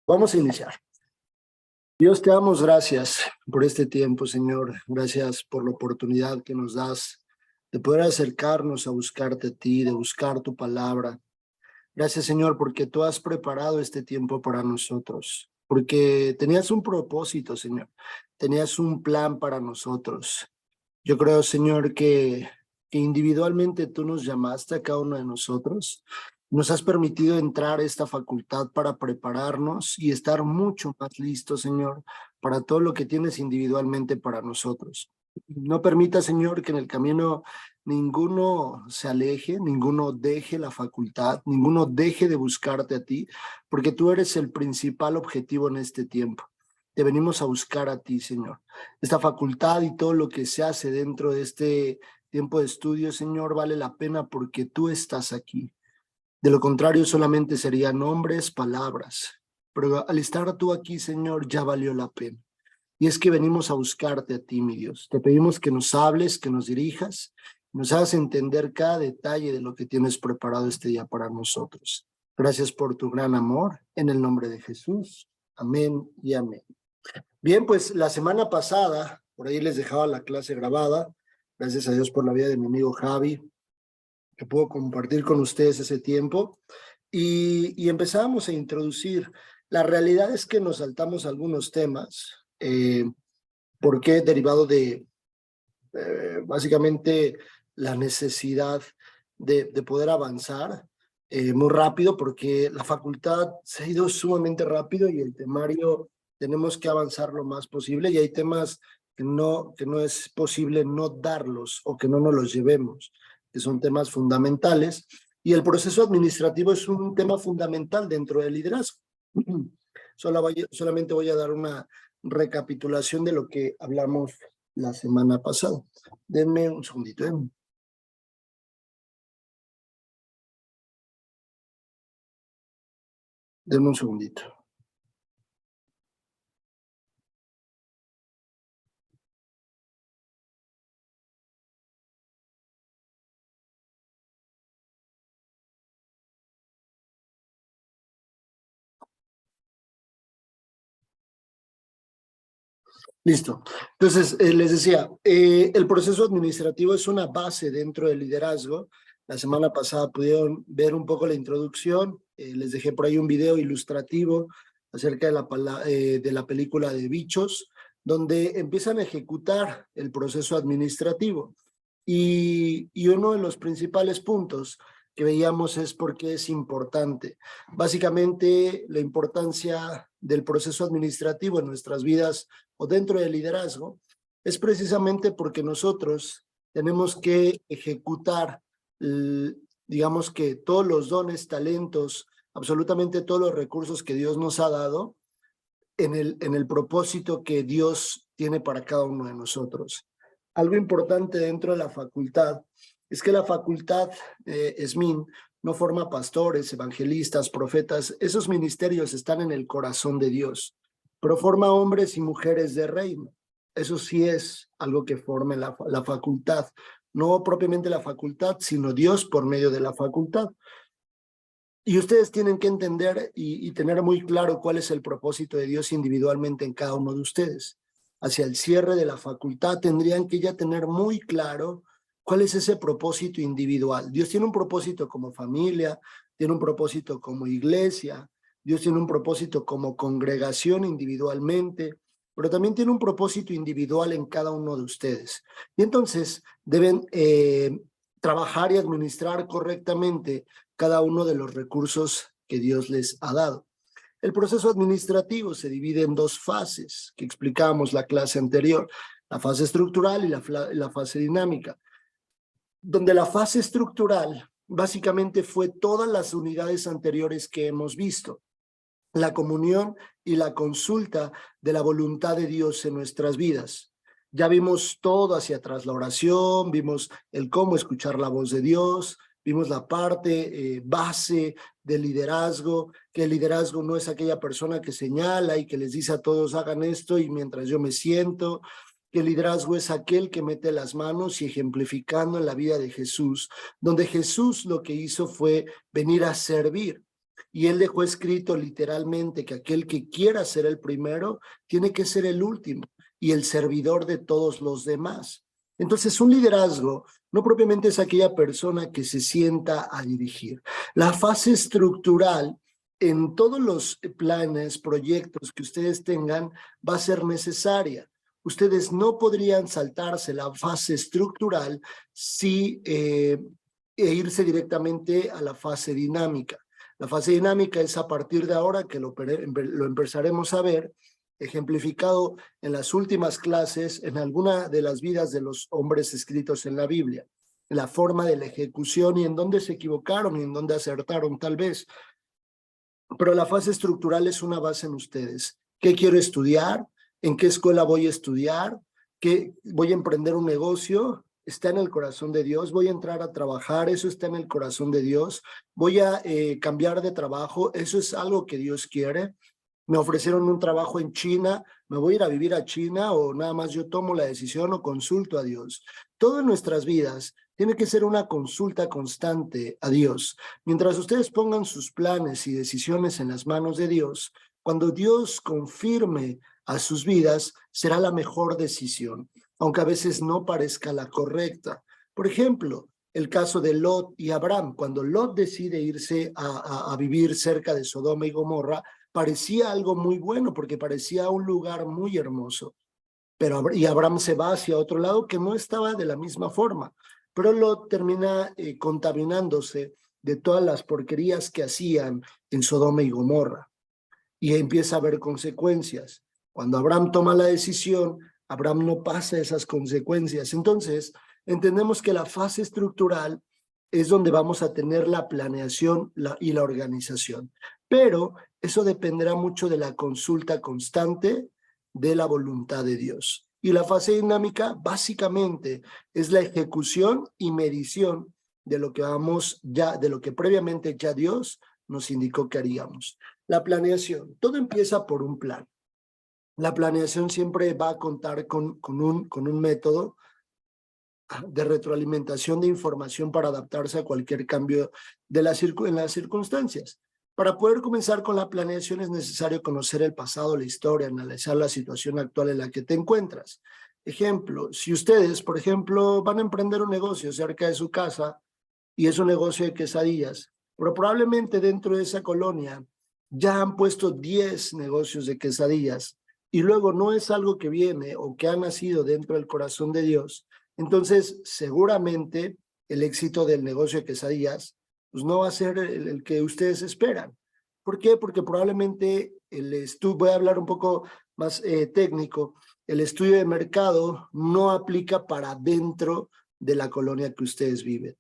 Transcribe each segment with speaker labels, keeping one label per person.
Speaker 1: Vamos a iniciar. Dios, te damos gracias por este tiempo, Señor. Gracias por la oportunidad que nos das de poder acercarnos a buscarte a ti, de buscar tu palabra. Gracias, Señor, porque tú has preparado este tiempo para nosotros, porque tenías un propósito, Señor. Tenías un plan para nosotros. Yo creo, Señor, que individualmente tú nos llamaste a cada uno de nosotros. Nos has permitido entrar a esta facultad para prepararnos y estar mucho más listos, Señor, para todo lo que tienes individualmente para nosotros. No permita, Señor, que en el camino ninguno se aleje, ninguno deje la facultad, ninguno deje de buscarte a ti, porque tú eres el principal objetivo en este tiempo. Te venimos a buscar a ti, Señor. Esta facultad y todo lo que se hace dentro de este tiempo de estudio, Señor, vale la pena porque tú estás aquí. De lo contrario, solamente serían nombres, palabras. Pero al estar tú aquí, Señor, ya valió la pena. Y es que venimos a buscarte a ti, mi Dios. Te pedimos que nos hables, que nos dirijas, nos hagas entender cada detalle de lo que tienes preparado este día para nosotros. Gracias por tu gran amor. En el nombre de Jesús. Amén y amén. Bien, pues la semana pasada, por ahí les dejaba la clase grabada. Gracias a Dios por la vida de mi amigo Javi, que puedo compartir con ustedes ese tiempo. Y empezamos a introducir. La realidad es que nos saltamos algunos temas, porque derivado de básicamente la necesidad de poder avanzar muy rápido, porque la facultad se ha ido sumamente rápido y el temario tenemos que avanzar lo más posible, y hay temas que no es posible no darlos o que no nos los llevemos, que son temas fundamentales, y el proceso administrativo es un tema fundamental dentro del liderazgo. Solamente voy a dar una recapitulación de lo que hablamos la semana pasada. Denme un segundito. Denme un segundito. Listo. Entonces, les decía, el proceso administrativo es una base dentro del liderazgo. La semana pasada pudieron ver un poco la introducción. Les dejé por ahí un video ilustrativo acerca de la película de Bichos, donde empiezan a ejecutar el proceso administrativo. Y uno de los principales puntos que veíamos es por qué es importante. Básicamente, la importancia del proceso administrativo en nuestras vidas o dentro del liderazgo es precisamente porque nosotros tenemos que ejecutar, digamos que todos los dones, talentos, absolutamente todos los recursos que Dios nos ha dado en el propósito que Dios tiene para cada uno de nosotros. Algo importante dentro de la facultad es que la facultad, ESMIN, no forma pastores, evangelistas, profetas. Esos ministerios están en el corazón de Dios, pero forma hombres y mujeres de reino. Eso sí es algo que forma la facultad. No propiamente la facultad, sino Dios por medio de la facultad. Y ustedes tienen que entender y tener muy claro cuál es el propósito de Dios individualmente en cada uno de ustedes. Hacia el cierre de la facultad tendrían que ya tener muy claro cuál es ese propósito individual. Dios tiene un propósito como familia, tiene un propósito como iglesia, Dios tiene un propósito como congregación individualmente, pero también tiene un propósito individual en cada uno de ustedes. Y entonces deben trabajar y administrar correctamente cada uno de los recursos que Dios les ha dado. El proceso administrativo se divide en dos fases que explicábamos la clase anterior, la fase estructural y la fase dinámica, donde la fase estructural básicamente fue todas las unidades anteriores que hemos visto, la comunión y la consulta de la voluntad de Dios en nuestras vidas. Ya vimos todo hacia atrás, la oración, vimos el cómo escuchar la voz de Dios, vimos la parte base del liderazgo, que el liderazgo no es aquella persona que señala y que les dice a todos hagan esto y mientras yo me siento, que el liderazgo es aquel que mete las manos y ejemplificando en la vida de Jesús, donde Jesús lo que hizo fue venir a servir. Y él dejó escrito literalmente que aquel que quiera ser el primero tiene que ser el último y el servidor de todos los demás. Entonces, un liderazgo no propiamente es aquella persona que se sienta a dirigir. La fase estructural en todos los planes, proyectos que ustedes tengan va a ser necesaria. Ustedes no podrían saltarse la fase estructural e irse directamente a la fase dinámica. La fase dinámica es a partir de ahora que lo empezaremos a ver ejemplificado en las últimas clases en alguna de las vidas de los hombres escritos en la Biblia, en la forma de la ejecución y en dónde se equivocaron y en dónde acertaron tal vez. Pero la fase estructural es una base en ustedes. ¿Qué quiero estudiar? ¿En qué escuela voy a estudiar? ¿Qué voy a emprender un negocio? Está en el corazón de Dios. Voy a entrar a trabajar. Eso está en el corazón de Dios. Voy a cambiar de trabajo. Eso es algo que Dios quiere. Me ofrecieron un trabajo en China. ¿Me voy a ir a vivir a China o nada más yo tomo la decisión o consulto a Dios? Todo en nuestras vidas tiene que ser una consulta constante a Dios. Mientras ustedes pongan sus planes y decisiones en las manos de Dios, cuando Dios confirme a sus vidas, será la mejor decisión, aunque a veces no parezca la correcta. Por ejemplo, el caso de Lot y Abraham. Cuando Lot decide irse a vivir cerca de Sodoma y Gomorra, parecía algo muy bueno porque parecía un lugar muy hermoso. Y Abraham se va hacia otro lado que no estaba de la misma forma. Pero Lot termina contaminándose de todas las porquerías que hacían en Sodoma y Gomorra. Y empieza a haber consecuencias. Cuando Abraham toma la decisión, Abraham no pasa esas consecuencias. Entonces, entendemos que la fase estructural es donde vamos a tener la planeación y la organización. Pero eso dependerá mucho de la consulta constante de la voluntad de Dios. Y la fase dinámica básicamente es la ejecución y medición de lo que previamente ya Dios nos indicó que haríamos. La planeación, todo empieza por un plan. La planeación siempre va a contar con un método de retroalimentación de información para adaptarse a cualquier cambio en las circunstancias. Para poder comenzar con la planeación es necesario conocer el pasado, la historia, analizar la situación actual en la que te encuentras. Ejemplo, si ustedes, por ejemplo, van a emprender un negocio cerca de su casa y es un negocio de quesadillas, pero probablemente dentro de esa colonia ya han puesto 10 negocios de quesadillas y luego no es algo que viene o que ha nacido dentro del corazón de Dios, entonces seguramente el éxito del negocio de quesadillas pues no va a ser el que ustedes esperan. ¿Por qué? Porque probablemente voy a hablar un poco más técnico, el estudio de mercado no aplica para dentro de la colonia que ustedes viven.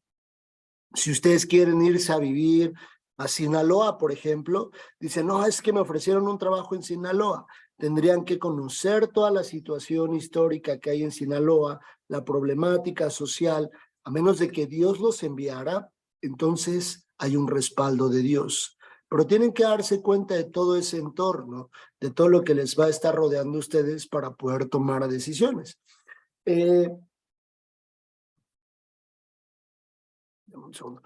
Speaker 1: Si ustedes quieren irse a vivir a Sinaloa, por ejemplo, dicen, no, es que me ofrecieron un trabajo en Sinaloa. Tendrían que conocer toda la situación histórica que hay en Sinaloa, la problemática social, a menos de que Dios los enviara, entonces hay un respaldo de Dios. Pero tienen que darse cuenta de todo ese entorno, de todo lo que les va a estar rodeando a ustedes para poder tomar decisiones. Un segundo.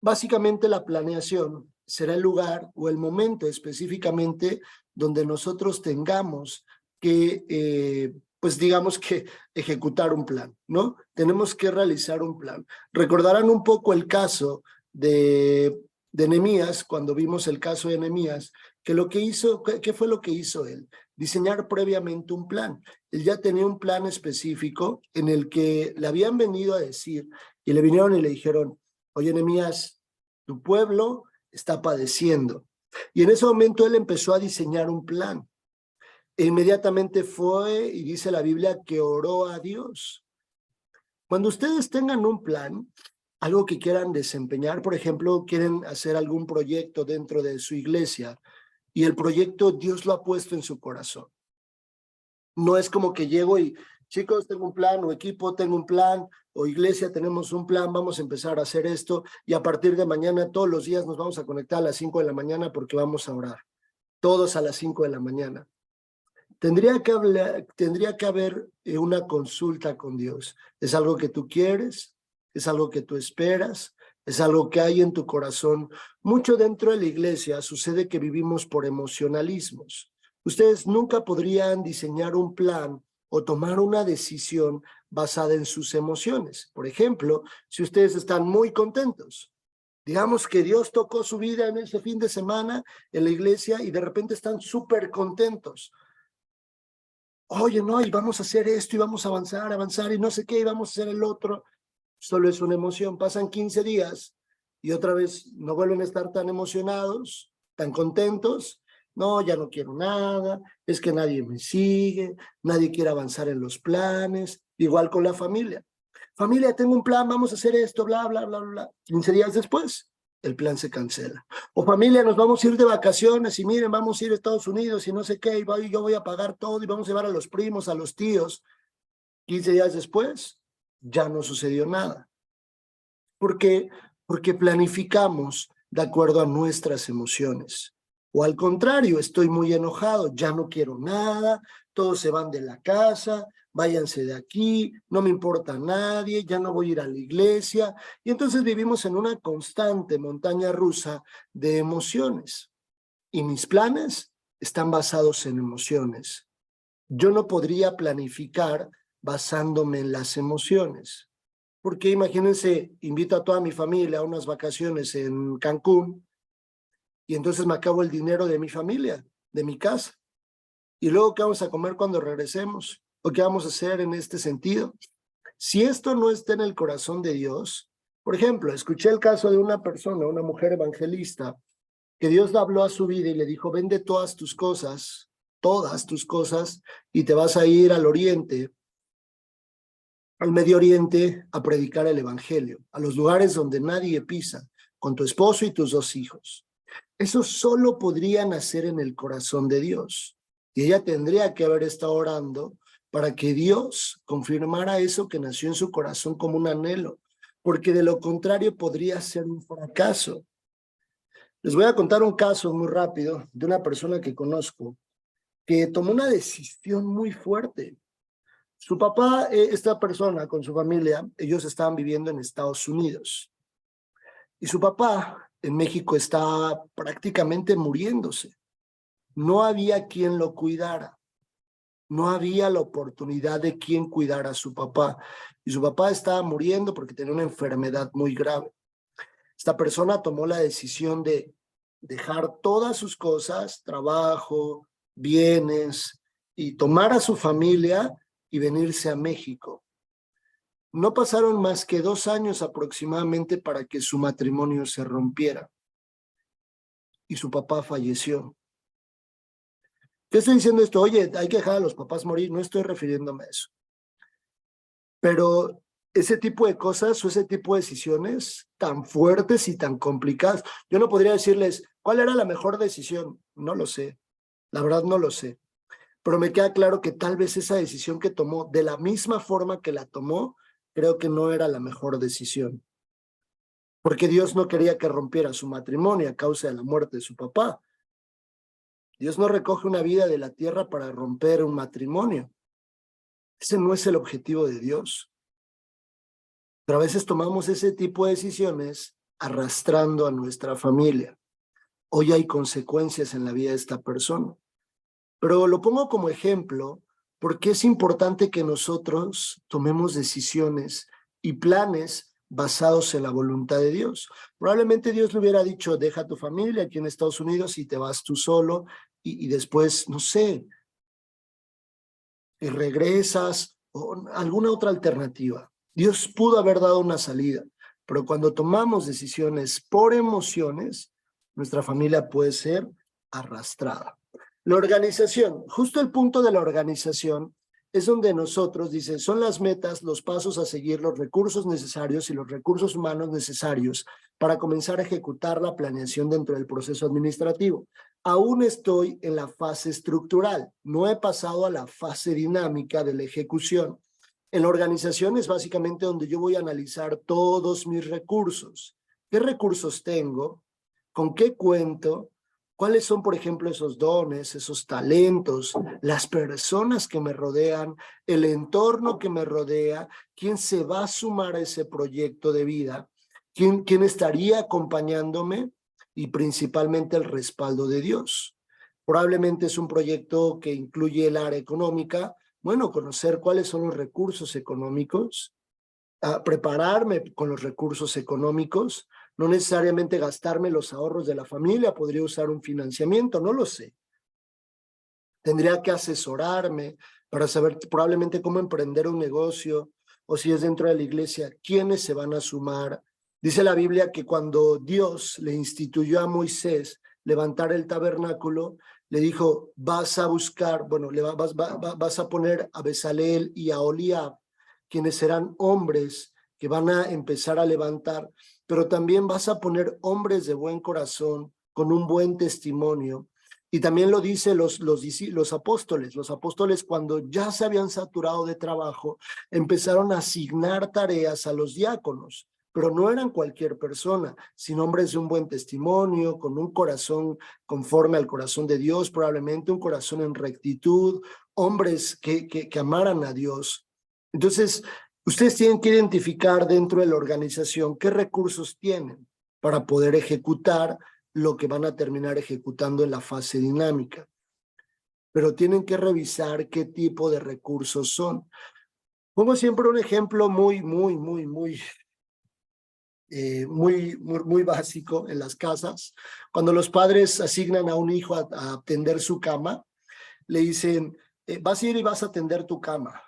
Speaker 1: Básicamente la planeación será el lugar o el momento específicamente donde nosotros tengamos que, pues digamos que ejecutar un plan, ¿no? Tenemos que realizar un plan. Recordarán un poco el caso de Nehemías, cuando vimos el caso de Nehemías, que lo que hizo, ¿qué fue lo que hizo él? Diseñar previamente un plan. Él ya tenía un plan específico en el que le habían venido a decir y le vinieron y le dijeron, oye, Nehemías, tu pueblo está padeciendo. Y en ese momento él empezó a diseñar un plan. E inmediatamente fue, y dice la Biblia, que oró a Dios. Cuando ustedes tengan un plan, algo que quieran desempeñar, por ejemplo, quieren hacer algún proyecto dentro de su iglesia, y el proyecto Dios lo ha puesto en su corazón. No es como que llego y, chicos, tengo un plan, o equipo, tengo un plan, o iglesia, tenemos un plan, vamos a empezar a hacer esto, y a partir de mañana, todos los días nos vamos a conectar a las 5 de la mañana porque vamos a orar. Todos a las 5 de la mañana. Tendría que haber una consulta con Dios. ¿Es algo que tú quieres? ¿Es algo que tú esperas? es algo que hay en tu corazón. Mucho dentro de la iglesia sucede que vivimos por emocionalismos. Ustedes nunca podrían diseñar un plan o tomar una decisión basada en sus emociones. Por ejemplo, si ustedes están muy contentos, digamos que Dios tocó su vida en ese fin de semana en la iglesia y de repente están súper contentos. Oye, no, y vamos a hacer esto y vamos a avanzar, avanzar y no sé qué, y vamos a hacer el otro. Solo es una emoción. Pasan 15 días y otra vez no vuelven a estar tan emocionados, tan contentos. No, ya no quiero nada, es que nadie me sigue, nadie quiere avanzar en los planes, igual con la familia. Familia, tengo un plan, vamos a hacer esto, bla, bla, bla, bla. 15 días después, el plan se cancela. O familia, nos vamos a ir de vacaciones y miren, vamos a ir a Estados Unidos y no sé qué, y yo voy a pagar todo y vamos a llevar a los primos, a los tíos. 15 días después, ya no sucedió nada. ¿Por qué? Porque planificamos de acuerdo a nuestras emociones. O al contrario, estoy muy enojado, ya no quiero nada, todos se van de la casa, váyanse de aquí, no me importa nadie, ya no voy a ir a la iglesia. Y entonces vivimos en una constante montaña rusa de emociones. Y mis planes están basados en emociones. Yo no podría planificar basándome en las emociones. Porque imagínense, invito a toda mi familia a unas vacaciones en Cancún y entonces me acabo el dinero de mi familia, de mi casa. Y luego, ¿qué vamos a comer cuando regresemos? ¿O qué vamos a hacer en este sentido? Si esto no está en el corazón de Dios, por ejemplo, escuché el caso de una persona, una mujer evangelista, que Dios le habló a su vida y le dijo, vende todas tus cosas, y te vas a ir al oriente, al Medio Oriente, a predicar el evangelio, a los lugares donde nadie pisa, con tu esposo y tus 2 hijos. Eso solo podría nacer en el corazón de Dios. Y ella tendría que haber estado orando para que Dios confirmara eso que nació en su corazón como un anhelo, porque de lo contrario podría ser un fracaso. Les voy a contar un caso muy rápido de una persona que conozco que tomó una decisión muy fuerte. Su papá, esta persona con su familia, ellos estaban viviendo en Estados Unidos. Y su papá en México está prácticamente muriéndose. No había quien lo cuidara. No había la oportunidad de quien cuidara a su papá. Y su papá estaba muriendo porque tenía una enfermedad muy grave. Esta persona tomó la decisión de dejar todas sus cosas, trabajo, bienes, y tomar a su familia y venirse a México. No pasaron más que 2 años aproximadamente para que su matrimonio se rompiera y su papá falleció. ¿Qué estoy diciendo esto? Oye, hay que dejar a los papás morir, no estoy refiriéndome a eso. Pero ese tipo de cosas o ese tipo de decisiones tan fuertes y tan complicadas, yo no podría decirles, ¿cuál era la mejor decisión? No lo sé, la verdad no lo sé. Pero me queda claro que tal vez esa decisión que tomó, de la misma forma que la tomó, creo que no era la mejor decisión. Porque Dios no quería que rompiera su matrimonio a causa de la muerte de su papá. Dios no recoge una vida de la tierra para romper un matrimonio. Ese no es el objetivo de Dios. Pero a veces tomamos ese tipo de decisiones arrastrando a nuestra familia. Hoy hay consecuencias en la vida de esta persona. Pero lo pongo como ejemplo porque es importante que nosotros tomemos decisiones y planes basados en la voluntad de Dios. Probablemente Dios le hubiera dicho, deja tu familia aquí en Estados Unidos y te vas tú solo y después, no sé, y regresas o alguna otra alternativa. Dios pudo haber dado una salida, pero cuando tomamos decisiones por emociones, nuestra familia puede ser arrastrada. La organización, justo el punto de la organización es donde nosotros, dicen, son las metas, los pasos a seguir, los recursos necesarios y los recursos humanos necesarios para comenzar a ejecutar la planeación dentro del proceso administrativo. Aún estoy en la fase estructural, no he pasado a la fase dinámica de la ejecución. En la organización es básicamente donde yo voy a analizar todos mis recursos. ¿Qué recursos tengo? ¿Con qué cuento? ¿Cuáles son, por ejemplo, esos dones, esos talentos, las personas que me rodean, el entorno que me rodea, quién se va a sumar a ese proyecto de vida? ¿Quién estaría acompañándome? Y principalmente el respaldo de Dios. Probablemente es un proyecto que incluye el área económica. Bueno, conocer cuáles son los recursos económicos, prepararme con los recursos económicos, no necesariamente gastarme los ahorros de la familia, podría usar un financiamiento, no lo sé. Tendría que asesorarme para saber probablemente cómo emprender un negocio, o si es dentro de la iglesia, quiénes se van a sumar. Dice la Biblia que cuando Dios le instituyó a Moisés levantar el tabernáculo, le dijo, vas a buscar, bueno, vas a poner a Bezaleel y a Oliab, quienes serán hombres que van a empezar a levantar, pero también vas a poner hombres de buen corazón, con un buen testimonio. Y también lo dice los apóstoles. Los apóstoles, cuando ya se habían saturado de trabajo, empezaron a asignar tareas a los diáconos, pero no eran cualquier persona, sino hombres de un buen testimonio, con un corazón conforme al corazón de Dios, probablemente un corazón en rectitud, hombres que amaran a Dios. Entonces, ustedes tienen que identificar dentro de la organización qué recursos tienen para poder ejecutar lo que van a terminar ejecutando en la fase dinámica. Pero tienen que revisar qué tipo de recursos son. Pongo siempre un ejemplo muy básico en las casas. Cuando los padres asignan a un hijo a atender su cama, le dicen, vas a ir y vas a atender tu cama.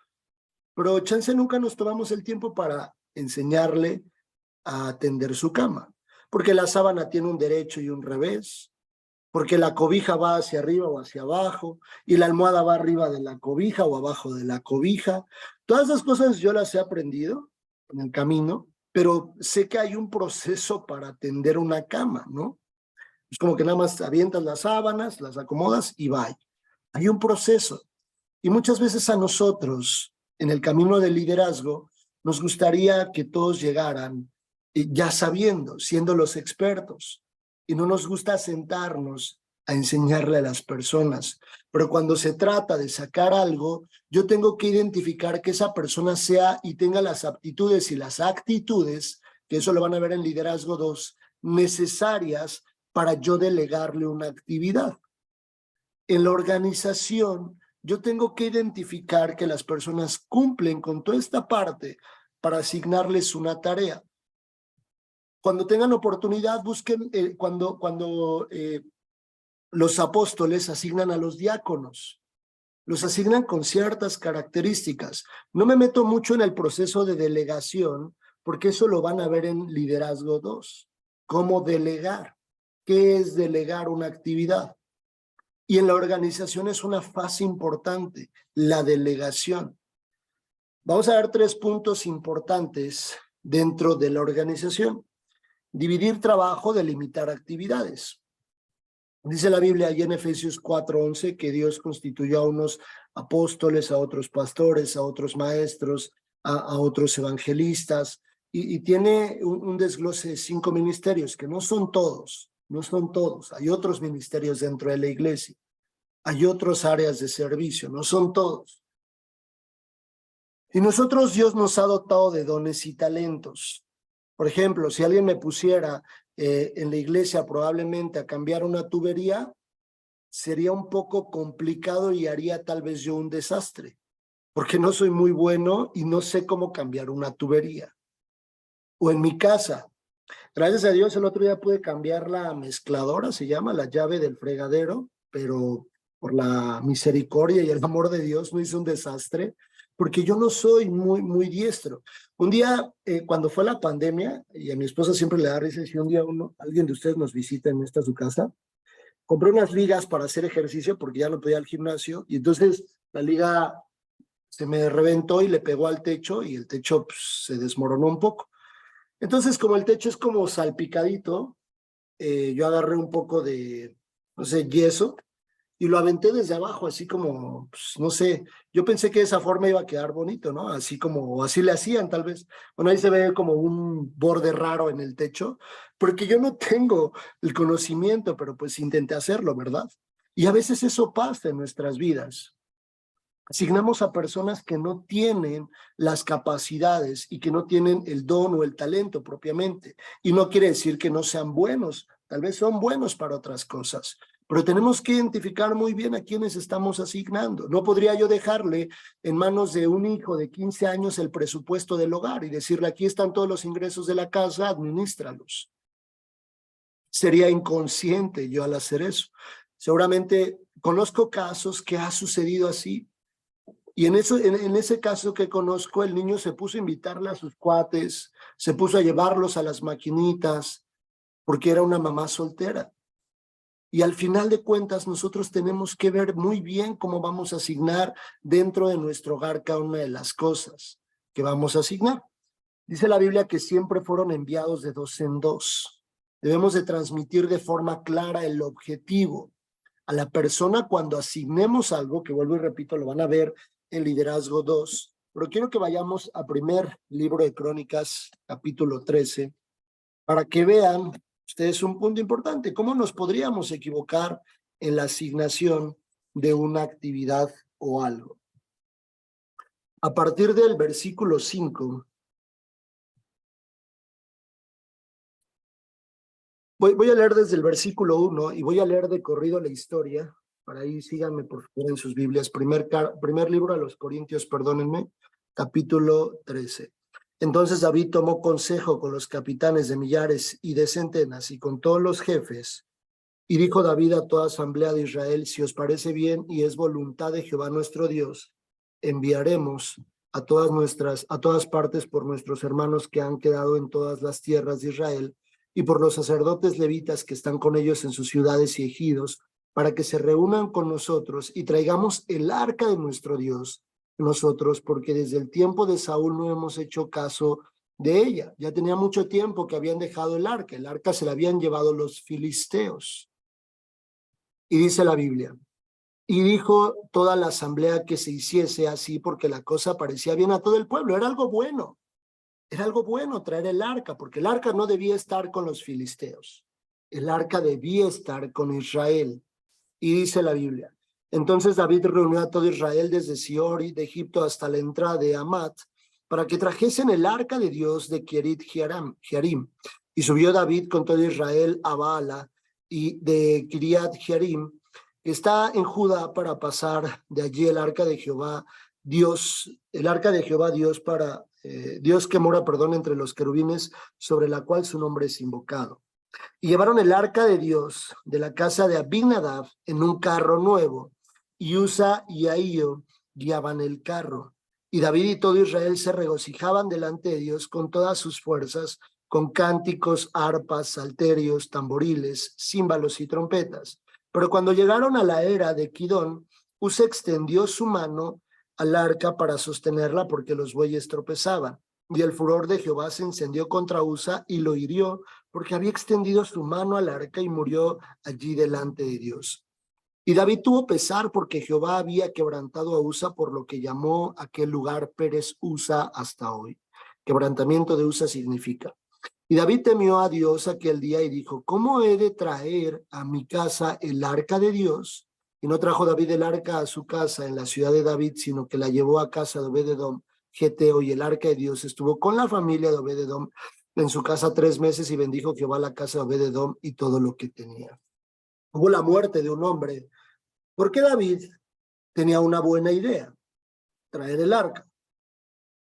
Speaker 1: Pero chance nunca nos tomamos el tiempo para enseñarle a atender su cama, porque la sábana tiene un derecho y un revés, porque la cobija va hacia arriba o hacia abajo, y la almohada va arriba de la cobija o abajo de la cobija. Todas esas cosas yo las he aprendido en el camino, pero sé que hay un proceso para tender una cama, ¿no? Es como que nada más avientas las sábanas, las acomodas y va. Hay un proceso. Y muchas veces a nosotros, en el camino del liderazgo, nos gustaría que todos llegaran ya sabiendo, siendo los expertos. Y no nos gusta sentarnos a enseñarle a las personas. Pero cuando se trata de sacar algo, yo tengo que identificar que esa persona sea y tenga las aptitudes y las actitudes, que eso lo van a ver en Liderazgo 2, necesarias para yo delegarle una actividad. En la organización, yo tengo que identificar que las personas cumplen con toda esta parte para asignarles una tarea. Cuando tengan oportunidad, busquen cuando los apóstoles asignan a los diáconos. Los asignan con ciertas características. No me meto mucho en el proceso de delegación, porque eso lo van a ver en Liderazgo 2. ¿Cómo delegar? ¿Qué es delegar una actividad? Y en la organización es una fase importante, la delegación. Vamos a ver 3 puntos importantes dentro de la organización. Dividir trabajo, delimitar actividades. Dice la Biblia allí en Efesios 4:11 que Dios constituyó a unos apóstoles, a otros pastores, a otros maestros, a otros evangelistas, y tiene un desglose de 5 ministerios, que no son todos, hay otros ministerios dentro de la iglesia. Hay otras áreas de servicio, no son todos. Y nosotros, Dios nos ha dotado de dones y talentos. Por ejemplo, si alguien me pusiera en la iglesia probablemente a cambiar una tubería, sería un poco complicado y haría tal vez yo un desastre, porque no soy muy bueno y no sé cómo cambiar una tubería. O en mi casa, gracias a Dios el otro día pude cambiar la mezcladora, se llama la llave del fregadero, pero por la misericordia y el amor de Dios no hice un desastre, porque yo no soy muy diestro. Un día, cuando fue la pandemia, y a mi esposa siempre le da risa, si un día alguien de ustedes nos visita en su casa, compré unas ligas para hacer ejercicio porque ya no podía ir al gimnasio, y entonces la liga se me reventó y le pegó al techo, y el techo pues, se desmoronó un poco. Entonces, como el techo es como salpicadito, yo agarré un poco de, no sé, yeso y lo aventé desde abajo, así como, pues, no sé, yo pensé que de esa forma iba a quedar bonito, ¿no? Así como, o así le hacían tal vez. Bueno, ahí se ve como un borde raro en el techo, porque yo no tengo el conocimiento, pero pues intenté hacerlo, ¿verdad? Y a veces eso pasa en nuestras vidas. Asignamos a personas que no tienen las capacidades y que no tienen el don o el talento propiamente. Y no quiere decir que no sean buenos, tal vez son buenos para otras cosas, pero tenemos que identificar muy bien a quienes estamos asignando. No podría yo dejarle en manos de un hijo de 15 años el presupuesto del hogar y decirle, aquí están todos los ingresos de la casa, administralos. Sería inconsciente yo al hacer eso. Seguramente conozco casos que ha sucedido así. Y en ese caso que conozco, el niño se puso a invitarle a sus cuates, se puso a llevarlos a las maquinitas, porque era una mamá soltera. Y al final de cuentas, nosotros tenemos que ver muy bien cómo vamos a asignar dentro de nuestro hogar cada una de las cosas que vamos a asignar. Dice la Biblia que siempre fueron enviados de dos en dos. Debemos de transmitir de forma clara el objetivo a la persona cuando asignemos algo, que vuelvo y repito, lo van a ver en Liderazgo 2, pero quiero que vayamos a primer libro de Crónicas, capítulo 13, para que vean ustedes un punto importante, cómo nos podríamos equivocar en la asignación de una actividad o algo. A partir del versículo 5, voy a leer desde el versículo 1 y voy a leer de corrido la historia. Para ahí síganme por favor en sus Biblias. Primer libro a los Corintios, perdónenme, capítulo 13. Entonces David tomó consejo con los capitanes de millares y de centenas y con todos los jefes. Y dijo David a toda asamblea de Israel, si os parece bien y es voluntad de Jehová nuestro Dios, enviaremos a todas partes por nuestros hermanos que han quedado en todas las tierras de Israel y por los sacerdotes levitas que están con ellos en sus ciudades y ejidos, para que se reúnan con nosotros y traigamos el arca de nuestro Dios nosotros, porque desde el tiempo de Saúl no hemos hecho caso de ella. Ya tenía mucho tiempo que habían dejado el arca se la habían llevado los filisteos. Y dice la Biblia, y dijo toda la asamblea que se hiciese así porque la cosa parecía bien a todo el pueblo, era algo bueno traer el arca, porque el arca no debía estar con los filisteos, el arca debía estar con Israel. Y dice la Biblia, entonces David reunió a todo Israel desde Sior de Egipto hasta la entrada de Amat, para que trajesen el arca de Dios de Kiriat Jearim. Y subió David con todo Israel a Baala y de Kiriat Jearim, que está en Judá, para pasar de allí el arca de Jehová, Dios que mora, entre los querubines, sobre la cual su nombre es invocado. Y llevaron el arca de Dios de la casa de Abinadab en un carro nuevo, y Usa y Ahío guiaban el carro. Y David y todo Israel se regocijaban delante de Dios con todas sus fuerzas, con cánticos, arpas, salterios, tamboriles, címbalos y trompetas. Pero cuando llegaron a la era de Kidón, Usa extendió su mano al arca para sostenerla porque los bueyes tropezaban. Y el furor de Jehová se encendió contra Usa y lo hirió porque había extendido su mano al arca y murió allí delante de Dios. Y David tuvo pesar porque Jehová había quebrantado a Usa, por lo que llamó aquel lugar Pérez Usa hasta hoy. Quebrantamiento de Usa significa. Y David temió a Dios aquel día y dijo, ¿cómo he de traer a mi casa el arca de Dios? Y no trajo David el arca a su casa en la ciudad de David, sino que la llevó a casa de Obed-edom, Geteo, y el arca de Dios estuvo con la familia de Obed-edom en su casa 3 meses, y bendijo Jehová la casa de Obed-edom y todo lo que tenía. Hubo la muerte de un hombre, porque David tenía una buena idea, traer el arca,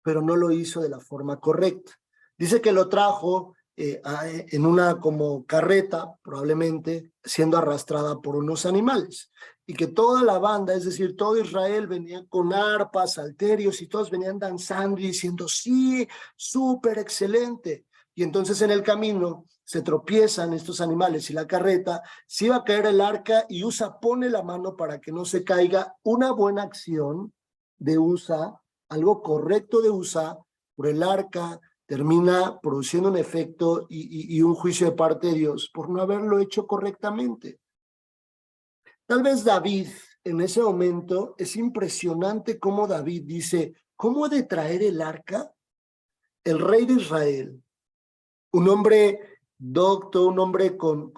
Speaker 1: pero no lo hizo de la forma correcta. Dice que lo trajo en una como carreta, probablemente siendo arrastrada por unos animales, y que toda la banda, es decir, todo Israel, venía con arpas, salterios, y todos venían danzando y diciendo, sí, súper excelente. Y entonces en el camino se tropiezan estos animales y la carreta, se iba a caer el arca y Usa pone la mano para que no se caiga. Una buena acción de Usa, algo correcto de Usa, por el arca termina produciendo un efecto y un juicio de parte de Dios por no haberlo hecho correctamente. Tal vez David, en ese momento, es impresionante cómo David dice, ¿cómo he de traer el arca? El rey de Israel, un hombre docto, un hombre con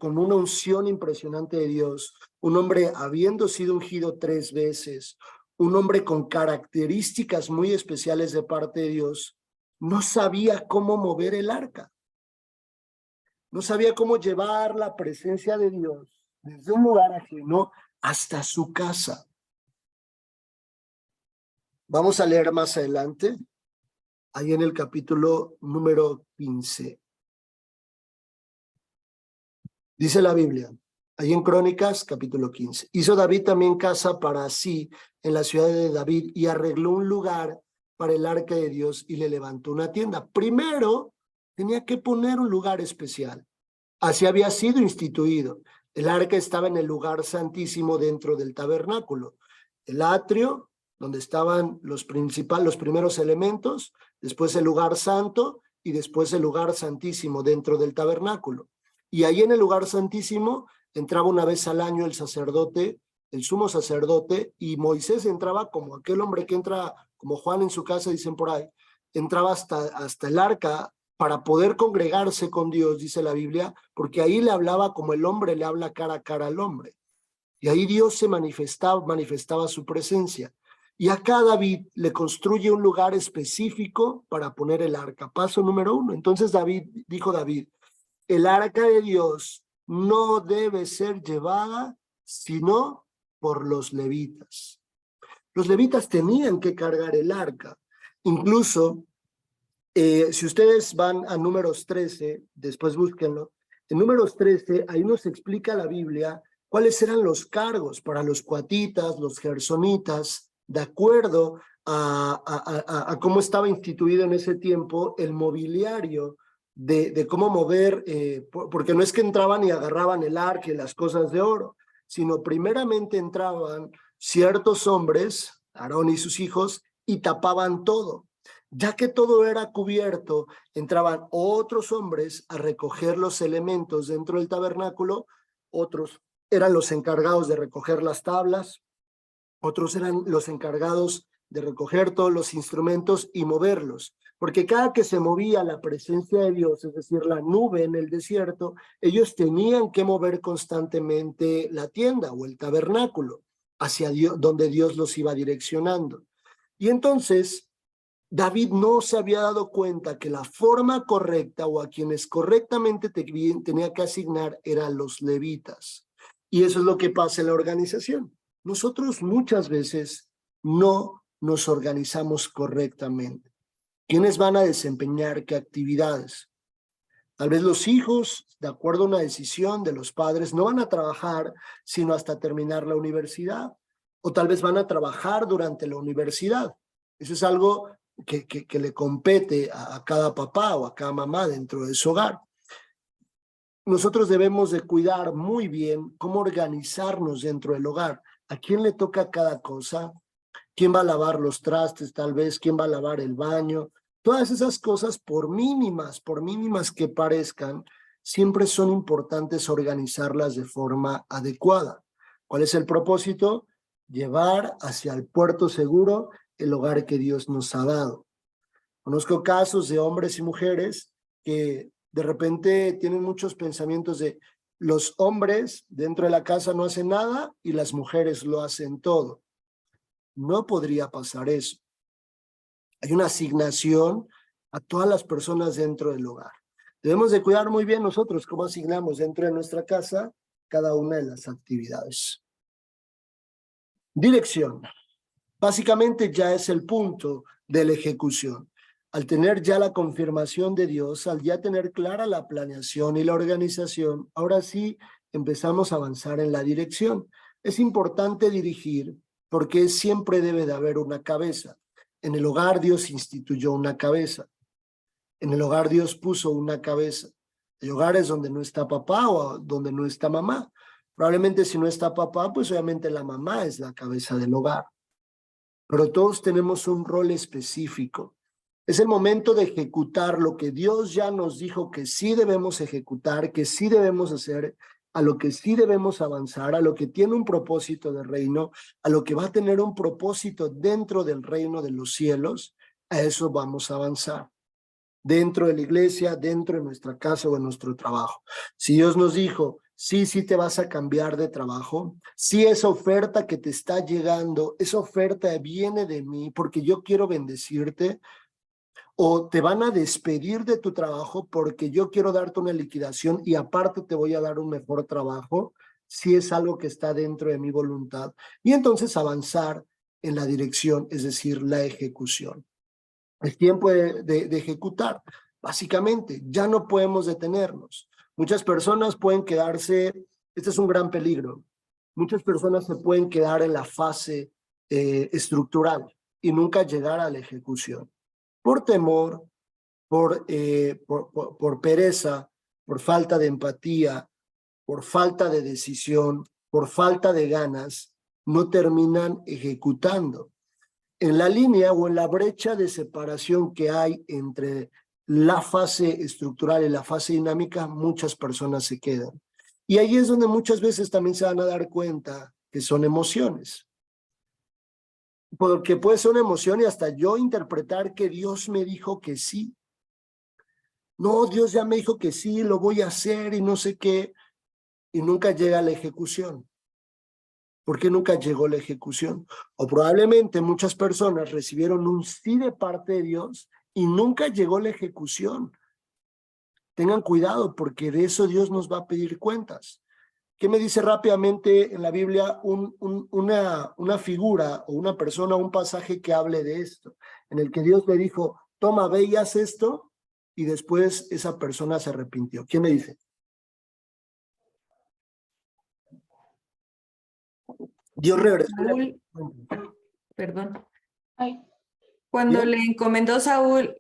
Speaker 1: una unción impresionante de Dios, un hombre habiendo sido ungido 3 veces, un hombre con características muy especiales de parte de Dios, no sabía cómo mover el arca. No sabía cómo llevar la presencia de Dios desde un lugar ajeno hasta su casa. Vamos a leer más adelante, ahí en el capítulo número 15. Dice la Biblia, ahí en Crónicas, capítulo 15. Hizo David también casa para sí en la ciudad de David y arregló un lugar para el arca de Dios y le levantó una tienda. Primero, tenía que poner un lugar especial. Así había sido instituido. El arca estaba en el lugar santísimo dentro del tabernáculo. El atrio, donde estaban los primeros elementos, después el lugar santo y después el lugar santísimo dentro del tabernáculo. Y ahí en el lugar santísimo entraba una vez al año el sacerdote, el sumo sacerdote, y Moisés entraba como aquel hombre que entra, como Juan en su casa, dicen por ahí, entraba hasta el arca para poder congregarse con Dios, dice la Biblia, porque ahí le hablaba como el hombre le habla cara a cara al hombre. Y ahí Dios se manifestaba su presencia. Y acá David le construye un lugar específico para poner el arca. Paso número 1. Entonces dijo David, el arca de Dios no debe ser llevada sino por los levitas. Los levitas tenían que cargar el arca. Incluso, si ustedes van a Números 13, después búsquenlo, en Números 13, ahí nos explica la Biblia cuáles eran los cargos para los coatitas, los gersonitas, de acuerdo a cómo estaba instituido en ese tiempo el mobiliario de cómo mover, porque no es que entraban y agarraban el arca y las cosas de oro, sino primeramente entraban ciertos hombres, Aarón y sus hijos, y tapaban todo. Ya que todo era cubierto, entraban otros hombres a recoger los elementos dentro del tabernáculo, otros eran los encargados de recoger las tablas, otros eran los encargados de recoger todos los instrumentos y moverlos, porque cada que se movía la presencia de Dios, es decir, la nube en el desierto, ellos tenían que mover constantemente la tienda o el tabernáculo hacia Dios, donde Dios los iba direccionando. Y entonces David no se había dado cuenta que la forma correcta o a quienes correctamente tenía que asignar eran los levitas. Y eso es lo que pasa en la organización. Nosotros muchas veces no nos organizamos correctamente. ¿Quiénes van a desempeñar qué actividades? Tal vez los hijos, de acuerdo a una decisión de los padres, no van a trabajar sino hasta terminar la universidad. O tal vez van a trabajar durante la universidad. Eso es algo que le compete a cada papá o a cada mamá dentro de su hogar. Nosotros debemos de cuidar muy bien cómo organizarnos dentro del hogar. ¿A quién le toca cada cosa? ¿Quién va a lavar los trastes tal vez? ¿Quién va a lavar el baño? Todas esas cosas, por mínimas que parezcan, siempre son importantes organizarlas de forma adecuada. ¿Cuál es el propósito? Llevar hacia el puerto seguro el hogar que Dios nos ha dado. Conozco casos de hombres y mujeres que de repente tienen muchos pensamientos de los hombres dentro de la casa no hacen nada y las mujeres lo hacen todo. No podría pasar eso. Hay una asignación a todas las personas dentro del hogar. Debemos de cuidar muy bien nosotros cómo asignamos dentro de nuestra casa cada una de las actividades. Dirección. Básicamente ya es el punto de la ejecución. Al tener ya la confirmación de Dios, al ya tener clara la planeación y la organización, ahora sí empezamos a avanzar en la dirección. Es importante dirigir porque siempre debe de haber una cabeza. En el hogar Dios instituyó una cabeza. En el hogar Dios puso una cabeza. Hay hogares donde no está papá o donde no está mamá. Probablemente si no está papá, pues obviamente la mamá es la cabeza del hogar. Pero todos tenemos un rol específico. Es el momento de ejecutar lo que Dios ya nos dijo que sí debemos ejecutar, que sí debemos hacer, a lo que sí debemos avanzar, a lo que tiene un propósito de reino, a lo que va a tener un propósito dentro del reino de los cielos. A eso vamos a avanzar. Dentro de la iglesia, dentro de nuestra casa o en nuestro trabajo. Si Dios nos dijo, sí te vas a cambiar de trabajo, sí esa oferta que te está llegando, esa oferta viene de mí porque yo quiero bendecirte, o te van a despedir de tu trabajo porque yo quiero darte una liquidación y aparte te voy a dar un mejor trabajo, si es algo que está dentro de mi voluntad. Y entonces avanzar en la dirección, es decir, la ejecución. Es tiempo de ejecutar. Básicamente, ya no podemos detenernos. Muchas personas pueden quedarse, este es un gran peligro, muchas personas se pueden quedar en la fase estructural y nunca llegar a la ejecución. Por temor, por pereza, por falta de empatía, por falta de decisión, por falta de ganas, no terminan ejecutando. En la línea o en la brecha de separación que hay entre la fase estructural y la fase dinámica, muchas personas se quedan. Y ahí es donde muchas veces también se van a dar cuenta que son emociones. Porque puede ser una emoción y hasta yo interpretar que Dios me dijo que sí. No, Dios ya me dijo que sí, lo voy a hacer y no sé qué. Y nunca llega a la ejecución. ¿Por qué nunca llegó la ejecución? O probablemente muchas personas recibieron un sí de parte de Dios y nunca llegó la ejecución. Tengan cuidado porque de eso Dios nos va a pedir cuentas. ¿Qué me dice rápidamente en la Biblia una figura o una persona, un pasaje que hable de esto? En el que Dios le dijo, toma, ve y haz esto, y después esa persona se arrepintió. ¿Quién me dice? Dios regresó.
Speaker 2: Saúl, perdón.
Speaker 3: Ay,
Speaker 2: Cuando
Speaker 1: ¿Bien?
Speaker 2: le encomendó Saúl,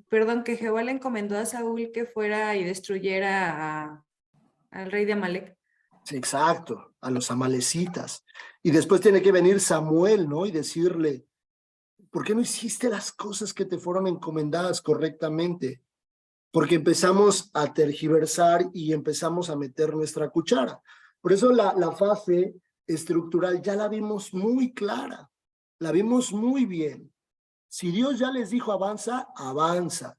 Speaker 2: perdón, que Jehová le encomendó a Saúl que fuera y destruyera al rey de Amalek.
Speaker 1: Sí, exacto, a los amalecitas. Y después tiene que venir Samuel, ¿no? Y decirle, ¿por qué no hiciste las cosas que te fueron encomendadas correctamente? Porque empezamos a tergiversar y empezamos a meter nuestra cuchara. Por eso la fase estructural ya la vimos muy clara, la vimos muy bien. Si Dios ya les dijo avanza, avanza.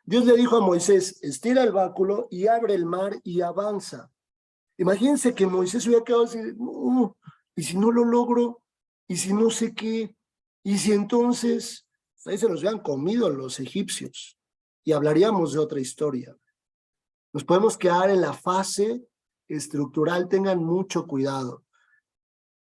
Speaker 1: Dios le dijo a Moisés, estira el báculo y abre el mar y avanza. Imagínense que Moisés hubiera quedado así, no, y si no lo logro, y si no sé qué, y si entonces, ahí se los hubieran comido los egipcios, y hablaríamos de otra historia. Nos podemos quedar en la fase estructural, tengan mucho cuidado.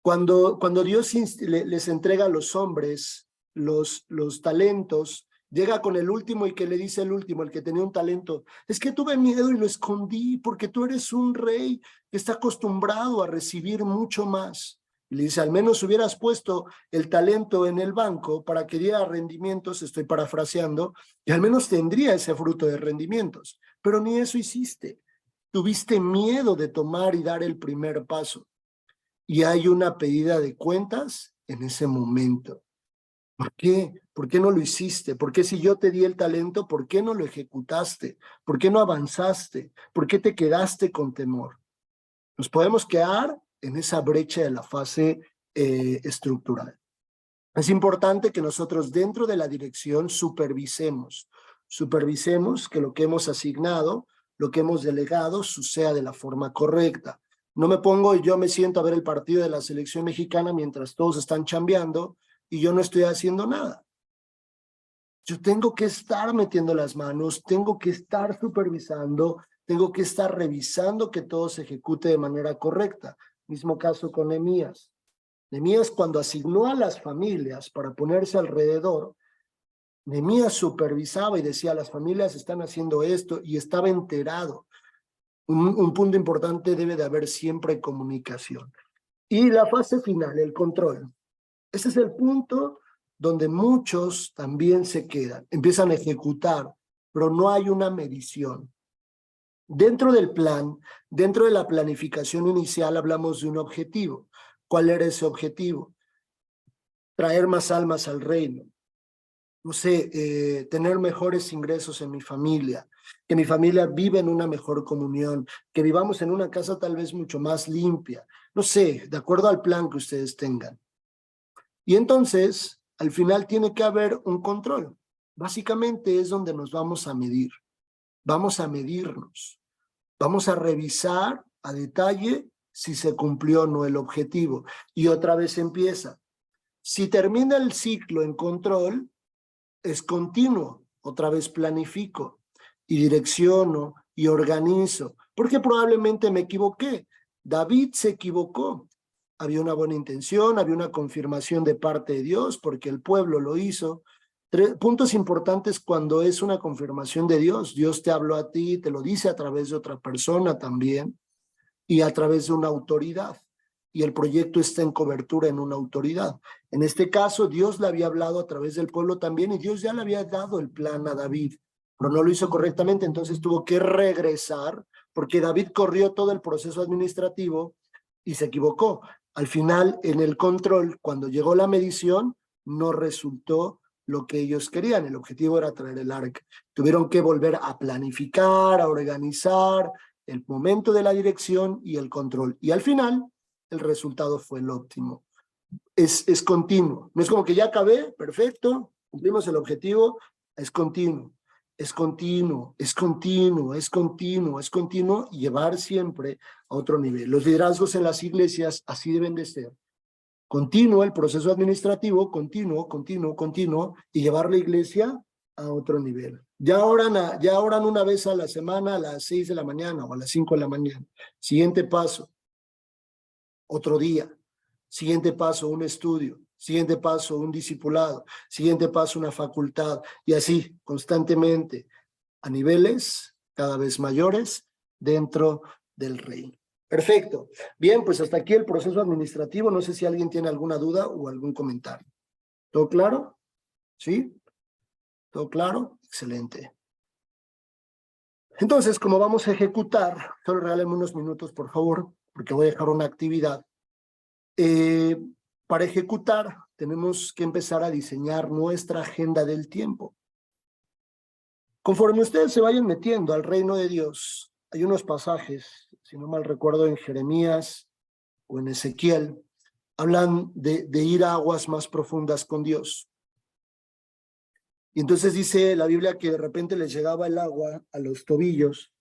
Speaker 1: Cuando Dios les entrega a los hombres los talentos, llega con el último y que le dice el último, el que tenía un talento, es que tuve miedo y lo escondí porque tú eres un rey que está acostumbrado a recibir mucho más. Y le dice, al menos hubieras puesto el talento en el banco para que diera rendimientos, estoy parafraseando, y al menos tendría ese fruto de rendimientos. Pero ni eso hiciste. Tuviste miedo de tomar y dar el primer paso. Y hay una pedida de cuentas en ese momento. ¿Por qué? ¿Por qué no lo hiciste? ¿Por qué si yo te di el talento, por qué no lo ejecutaste? ¿Por qué no avanzaste? ¿Por qué te quedaste con temor? Nos podemos quedar en esa brecha de la fase estructural. Es importante que nosotros dentro de la dirección supervisemos que lo que hemos asignado, lo que hemos delegado, suceda de la forma correcta. No me pongo y yo me siento a ver el partido de la selección mexicana mientras todos están chambeando y yo no estoy haciendo nada. Yo tengo que estar metiendo las manos, tengo que estar supervisando, tengo que estar revisando que todo se ejecute de manera correcta. Mismo caso con Nehemías. Nehemías, cuando asignó a las familias para ponerse alrededor, Nehemías supervisaba y decía, las familias están haciendo esto y estaba enterado. Un punto importante, debe de haber siempre comunicación. Y la fase final, el control. Ese es el punto donde muchos también se quedan, empiezan a ejecutar, pero no hay una medición. Dentro del plan, dentro de la planificación inicial, hablamos de un objetivo. ¿Cuál era ese objetivo? Traer más almas al reino. No sé, tener mejores ingresos en mi familia, que mi familia viva en una mejor comunión, que vivamos en una casa tal vez mucho más limpia. No sé, de acuerdo al plan que ustedes tengan. Y entonces, al final tiene que haber un control. Básicamente es donde nos vamos a medir. Vamos a medirnos. Vamos a revisar a detalle si se cumplió o no el objetivo. Y otra vez empieza. Si termina el ciclo en control, es continuo. Otra vez planifico y direcciono y organizo, porque probablemente me equivoqué. David se equivocó. Había una buena intención, había una confirmación de parte de Dios, porque el pueblo lo hizo. Puntos importantes cuando es una confirmación de Dios. Dios te habló a ti, te lo dice a través de otra persona también, y a través de una autoridad. Y el proyecto está en cobertura en una autoridad. En este caso, Dios le había hablado a través del pueblo también, y Dios ya le había dado el plan a David, pero no lo hizo correctamente, entonces tuvo que regresar, porque David corrió todo el proceso administrativo y se equivocó. Al final, en el control, cuando llegó la medición, no resultó lo que ellos querían. El objetivo era traer el arca. Tuvieron que volver a planificar, a organizar el momento de la dirección y el control. Y al final, el resultado fue el óptimo. Es continuo. No es como que ya acabé, perfecto, cumplimos el objetivo. Es continuo, es continuo, es continuo, es continuo, es continuo, y llevar siempre a otro nivel. Los liderazgos en las iglesias así deben de ser. Continuo el proceso administrativo, continuo, continuo, continuo, y llevar la iglesia a otro nivel. Ya oran una vez a la semana a las 6 de la mañana o a las 5 de la mañana. Siguiente paso, otro día. Siguiente paso, un estudio. Siguiente paso, un discipulado. Siguiente paso, una facultad. Y así, constantemente, a niveles cada vez mayores dentro del reino. Perfecto. Bien, pues hasta aquí el proceso administrativo. No sé si alguien tiene alguna duda o algún comentario. ¿Todo claro? ¿Sí? ¿Todo claro? Excelente. Entonces, como vamos a ejecutar, solo regálenme unos minutos, por favor, porque voy a dejar una actividad. Para ejecutar, tenemos que empezar a diseñar nuestra agenda del tiempo. Conforme ustedes se vayan metiendo al reino de Dios, hay unos pasajes, si no mal recuerdo, en Jeremías o en Ezequiel, hablan de ir a aguas más profundas con Dios. Y entonces dice la Biblia que de repente les llegaba el agua a los tobillos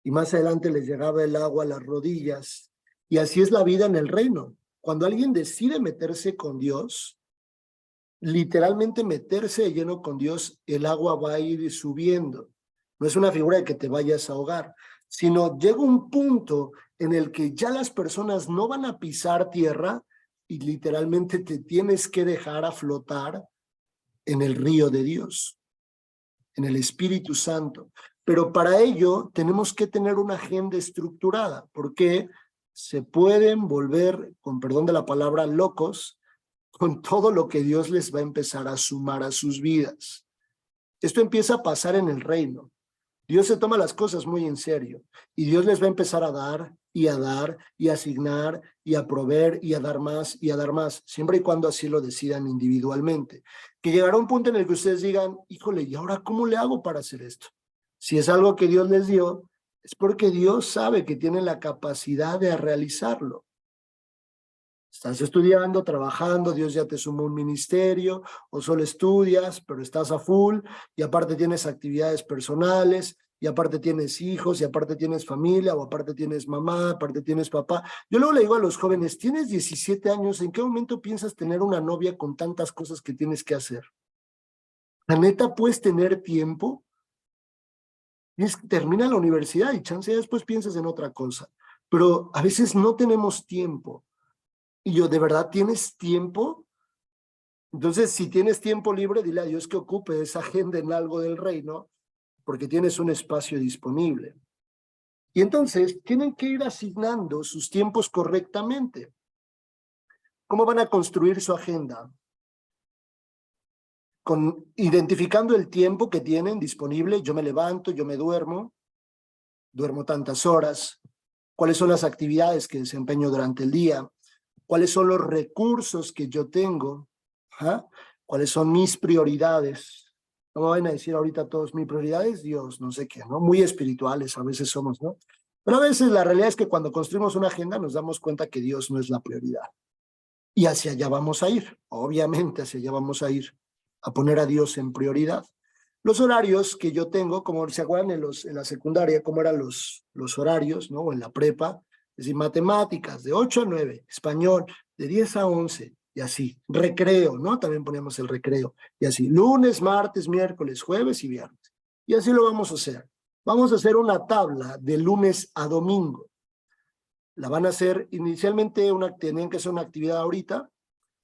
Speaker 1: y más adelante les llegaba el agua a las rodillas. Y así es la vida en el reino. Cuando alguien decide meterse con Dios, literalmente meterse de lleno con Dios, el agua va a ir subiendo. No es una figura de que te vayas a ahogar, sino llega un punto en el que ya las personas no van a pisar tierra y literalmente te tienes que dejar a flotar en el río de Dios, en el Espíritu Santo. Pero para ello tenemos que tener una agenda estructurada, porque se pueden volver, con perdón de la palabra, locos con todo lo que Dios les va a empezar a sumar a sus vidas. Esto empieza a pasar en el reino. Dios se toma las cosas muy en serio y Dios les va a empezar a dar y a dar y a asignar y a proveer y a dar más y a dar más, siempre y cuando así lo decidan individualmente. Que llegará un punto en el que ustedes digan, híjole, ¿y ahora cómo le hago para hacer esto? Si es algo que Dios les dio, es porque Dios sabe que tienen la capacidad de realizarlo. Estás estudiando, trabajando, Dios ya te sumó un ministerio, o solo estudias, pero estás a full, y aparte tienes actividades personales, y aparte tienes hijos, y aparte tienes familia, o aparte tienes mamá, aparte tienes papá. Yo luego le digo a los jóvenes, tienes 17 años, ¿en qué momento piensas tener una novia con tantas cosas que tienes que hacer? La neta, ¿puedes tener tiempo? Termina la universidad y chance ya después piensas en otra cosa, pero a veces no tenemos tiempo. Y yo, ¿de verdad tienes tiempo? Entonces, si tienes tiempo libre, dile a Dios que ocupe esa agenda en algo del reino, porque tienes un espacio disponible. Y entonces, tienen que ir asignando sus tiempos correctamente. ¿Cómo van a construir su agenda? Identificando el tiempo que tienen disponible. Yo me levanto, yo me duermo tantas horas. ¿Cuáles son las actividades que desempeño durante el día? ¿Cuáles son los recursos que yo tengo? ¿Ah? ¿Cuáles son mis prioridades? No me vayan a decir ahorita todos mis prioridades, Dios, no sé qué, ¿no? Muy espirituales a veces somos, ¿no? Pero a veces la realidad es que cuando construimos una agenda nos damos cuenta que Dios no es la prioridad. Y hacia allá vamos a ir, obviamente hacia allá vamos a ir, a poner a Dios en prioridad. Los horarios que yo tengo, como se acuerdan en la secundaria, cómo eran los horarios, ¿no? O en la prepa, es decir, matemáticas de 8 a 9, español de 10 a 11, y así. Recreo, ¿no? También poníamos el recreo, y así. Lunes, martes, miércoles, jueves y viernes. Y así lo vamos a hacer. Vamos a hacer una tabla de lunes a domingo. La van a hacer, inicialmente tenían que hacer una actividad ahorita,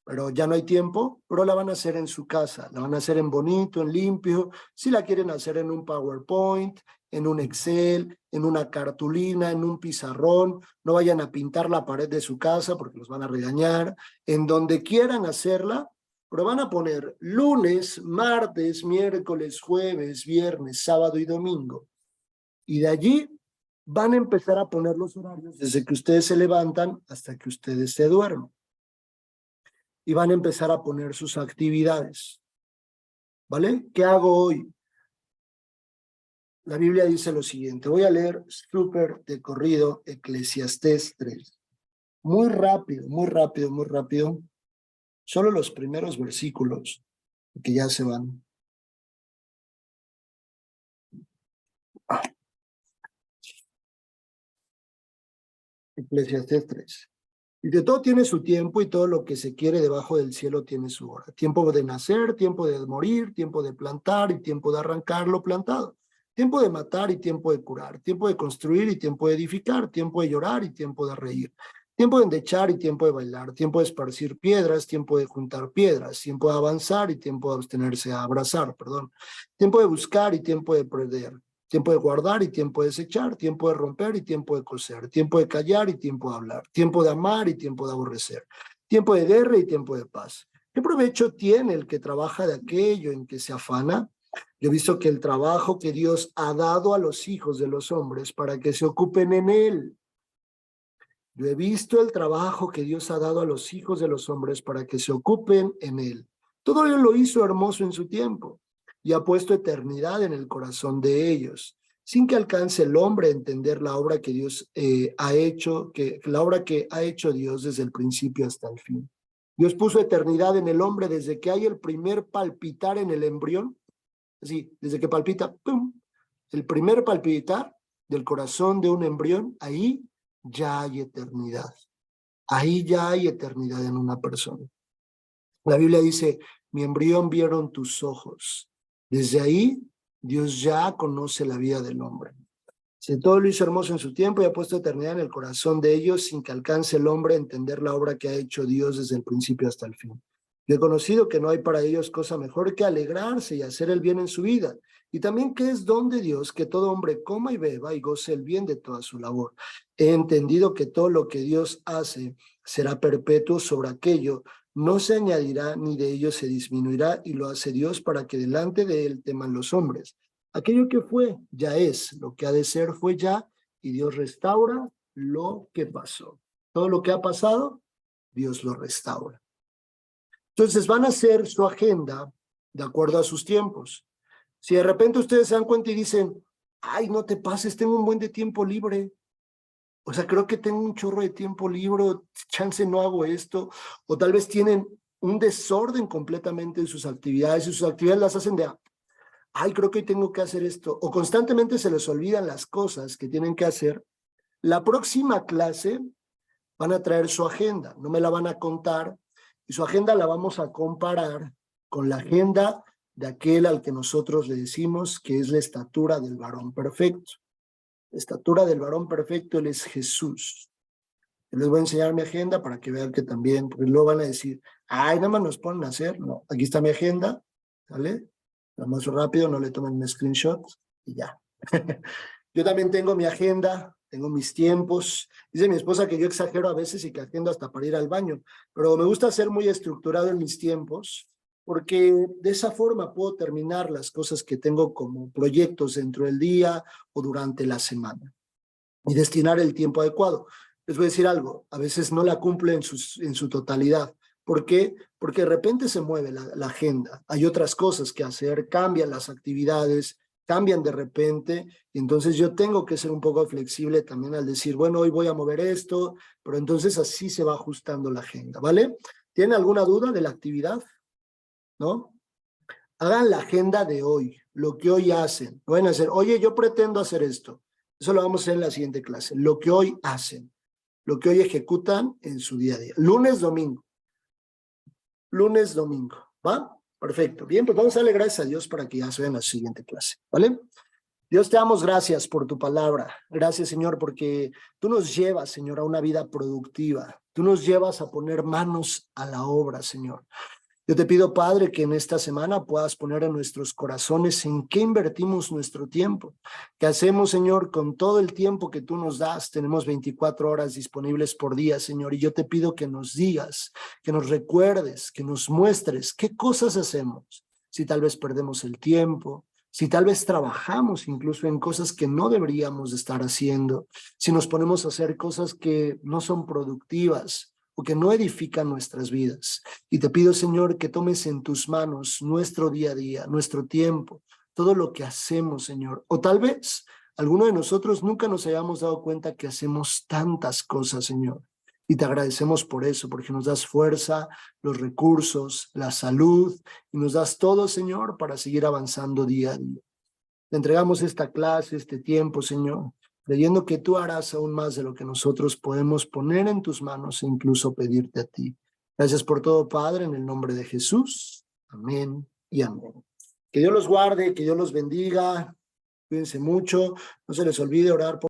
Speaker 1: pero ya no hay tiempo, pero la van a hacer en su casa, la van a hacer en bonito, en limpio, si la quieren hacer en un PowerPoint, en un Excel, en una cartulina, en un pizarrón, no vayan a pintar la pared de su casa porque los van a regañar, en donde quieran hacerla, pero van a poner lunes, martes, miércoles, jueves, viernes, sábado y domingo, y de allí van a empezar a poner los horarios desde que ustedes se levantan hasta que ustedes se duermen. Y van a empezar a poner sus actividades. ¿Vale? ¿Qué hago hoy? La Biblia dice lo siguiente. Voy a leer súper de corrido Eclesiastés 3. Muy rápido, muy rápido, muy rápido. Solo los primeros versículos que ya se van. Eclesiastés 3. Y de todo tiene su tiempo y todo lo que se quiere debajo del cielo tiene su hora. Tiempo de nacer, tiempo de morir, tiempo de plantar y tiempo de arrancar lo plantado. Tiempo de matar y tiempo de curar. Tiempo de construir y tiempo de edificar. Tiempo de llorar y tiempo de reír. Tiempo de endechar y tiempo de bailar. Tiempo de esparcir piedras, tiempo de juntar piedras. Tiempo de avanzar y tiempo de abstenerse a abrazar, perdón. Tiempo de buscar y tiempo de perder. Tiempo de guardar y tiempo de desechar, tiempo de romper y tiempo de coser, tiempo de callar y tiempo de hablar, tiempo de amar y tiempo de aborrecer, tiempo de guerra y tiempo de paz. ¿Qué provecho tiene el que trabaja de aquello en que se afana? Yo he visto que el trabajo que Dios ha dado a los hijos de los hombres para que se ocupen en él. Yo he visto el trabajo que Dios ha dado a los hijos de los hombres para que se ocupen en él. Todo él lo hizo hermoso en su tiempo y ha puesto eternidad en el corazón de ellos, sin que alcance el hombre a entender la obra que Dios ha hecho, la obra que ha hecho Dios desde el principio hasta el fin. Dios puso eternidad en el hombre desde que hay el primer palpitar en el embrión, así, desde que palpita, ¡pum! El primer palpitar del corazón de un embrión, ahí ya hay eternidad. Ahí ya hay eternidad en una persona. La Biblia dice, mi embrión vieron tus ojos. Desde ahí, Dios ya conoce la vida del hombre. Si todo lo hizo hermoso en su tiempo y ha puesto eternidad en el corazón de ellos sin que alcance el hombre a entender la obra que ha hecho Dios desde el principio hasta el fin. Yo he conocido que no hay para ellos cosa mejor que alegrarse y hacer el bien en su vida, y también que es don de Dios que todo hombre coma y beba y goce el bien de toda su labor. He entendido que todo lo que Dios hace será perpetuo sobre aquello, no se añadirá ni de ello se disminuirá, y lo hace Dios para que delante de él teman los hombres. Aquello que fue, ya es, lo que ha de ser fue ya, y Dios restaura lo que pasó. Todo lo que ha pasado, Dios lo restaura. Entonces van a hacer su agenda de acuerdo a sus tiempos. Si de repente ustedes se dan cuenta y dicen, ay, no te pases, tengo un buen de tiempo libre. O sea, creo que tengo un chorro de tiempo libre, chance no hago esto. O tal vez tienen un desorden completamente en sus actividades y sus actividades las hacen de, ay, creo que hoy tengo que hacer esto. O constantemente se les olvidan las cosas que tienen que hacer. La próxima clase van a traer su agenda, no me la van a contar, y su agenda la vamos a comparar con la agenda de aquel al que nosotros le decimos que es la estatura del varón perfecto. La estatura del varón perfecto, él es Jesús. Yo les voy a enseñar mi agenda para que vean que también, porque luego van a decir, ay, nada más nos ponen a hacer. No, aquí está mi agenda, ¿vale? Lo más rápido, no le tomen un screenshot y ya. Yo también tengo mi agenda, tengo mis tiempos. Dice mi esposa que yo exagero a veces y que agendo hasta para ir al baño, pero me gusta ser muy estructurado en mis tiempos, porque de esa forma puedo terminar las cosas que tengo como proyectos dentro del día o durante la semana y destinar el tiempo adecuado. Les voy a decir algo, a veces no la cumple en su totalidad. ¿Por qué? Porque de repente se mueve la agenda, hay otras cosas que hacer, cambian las actividades, cambian de repente, y entonces yo tengo que ser un poco flexible también al decir, bueno, hoy voy a mover esto, pero entonces así se va ajustando la agenda, ¿vale? ¿Tienen alguna duda de la actividad? ¿No? Hagan la agenda de hoy, lo que hoy hacen. Pueden hacer, oye, yo pretendo hacer esto. Eso lo vamos a hacer en la siguiente clase. Lo que hoy hacen, lo que hoy ejecutan en su día a día. Lunes, domingo. Lunes, domingo. ¿Va? Perfecto. Bien, pues vamos a darle gracias a Dios para que ya se vean la siguiente clase. ¿Vale? Dios, te damos gracias por tu palabra. Gracias, Señor, porque tú nos llevas, Señor, a una vida productiva. Tú nos llevas a poner manos a la obra, Señor. Yo te pido, Padre, que en esta semana puedas poner en nuestros corazones en qué invertimos nuestro tiempo. ¿Qué hacemos, Señor, con todo el tiempo que tú nos das? Tenemos 24 horas disponibles por día, Señor, y yo te pido que nos digas, que nos recuerdes, que nos muestres qué cosas hacemos. Si tal vez perdemos el tiempo, si tal vez trabajamos incluso en cosas que no deberíamos estar haciendo, si nos ponemos a hacer cosas que no son productivas o que no edifican nuestras vidas. Y te pido, Señor, que tomes en tus manos nuestro día a día, nuestro tiempo, todo lo que hacemos, Señor. O tal vez alguno de nosotros nunca nos hayamos dado cuenta que hacemos tantas cosas, Señor. Y te agradecemos por eso, porque nos das fuerza, los recursos, la salud, y nos das todo, Señor, para seguir avanzando día a día. Te entregamos esta clase, este tiempo, Señor, creyendo que tú harás aún más de lo que nosotros podemos poner en tus manos e incluso pedirte a ti. Gracias por todo, Padre, en el nombre de Jesús. Amén y amén. Que Dios los guarde, que Dios los bendiga. Cuídense mucho. No se les olvide orar por